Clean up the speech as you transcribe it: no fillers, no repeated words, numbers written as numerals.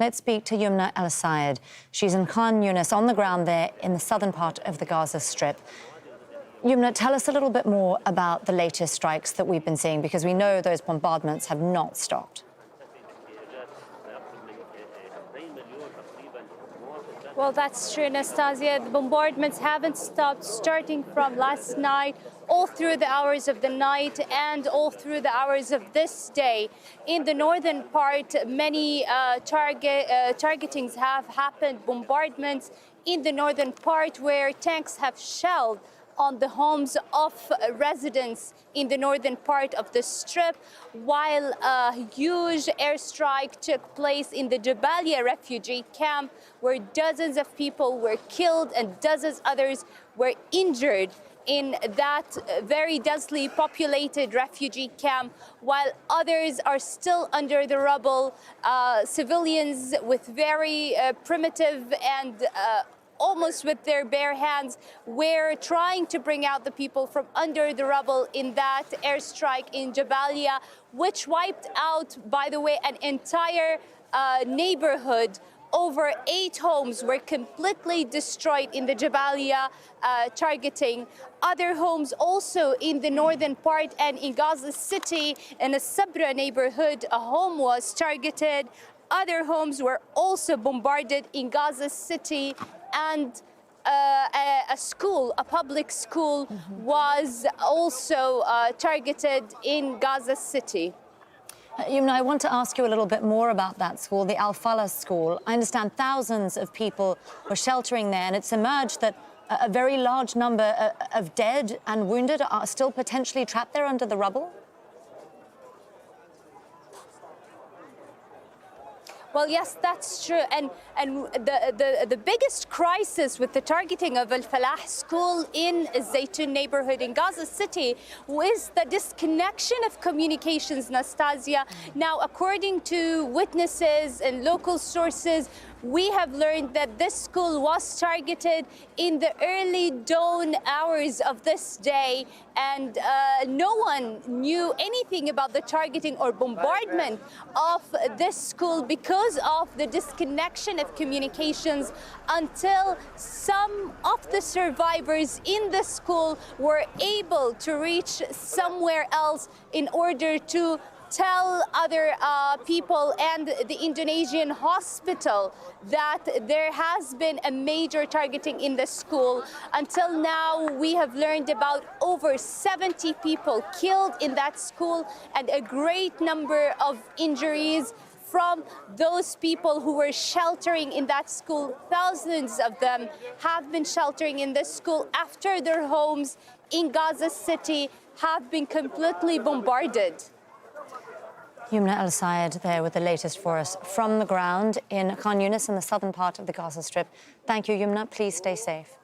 Let's speak to Youmna Al-Sayed. She's in Khan Younis, on the ground there in the southern part of the Gaza Strip. Youmna, tell us a little bit more about the latest strikes that we've been seeing, because we know those bombardments have not stopped. Well, that's true, Anastasia. The bombardments haven't stopped, starting from last night, all through the hours of the night and all through the hours of this day. In the northern part, many targetings have happened, bombardments in the northern part where tanks have shelled on the homes of residents in the northern part of the Strip, while a huge airstrike took place in the Jabalia refugee camp, where dozens of people were killed and dozens others were injured in that very densely populated refugee camp, while others are still under the rubble. Civilians with very primitive and almost with their bare hands were trying to bring out the people from under the rubble in that airstrike in Jabalia, which wiped out, by the way, an entire neighborhood. Over 8 homes were completely destroyed in the Jabalia targeting. Other homes also in the northern part and in Gaza City, in the Sabra neighborhood, a home was targeted. Other homes were also bombarded in Gaza City, and a school, a public school, was also targeted in Gaza City. Youmna, I want to ask you a little bit more about that school, the Falah school. I understand thousands of people were sheltering there, and it's emerged that a very large number of dead and wounded are still potentially trapped there under the rubble. Well, yes, that's true. And the biggest crisis with the targeting of Falah school in Zaytun neighborhood in Gaza City was the disconnection of communications, Nastasia. Now, according to witnesses and local sources, we have learned that this school was targeted in the early dawn hours of this day, and no one knew anything about the targeting or bombardment of this school because of the disconnection of communications, until some of the survivors in the school were able to reach somewhere else in order to tell other people and the Indonesian hospital that there has been a major targeting in the school. Until now, we have learned about over 70 people killed in that school and a great number of injuries from those people who were sheltering in that school. Thousands of them have been sheltering in this school after their homes in Gaza City have been completely bombarded. Youmna Al-Sayed there with the latest for us from the ground in Khan Younis in the southern part of the Gaza Strip. Thank you, Youmna. Please stay safe.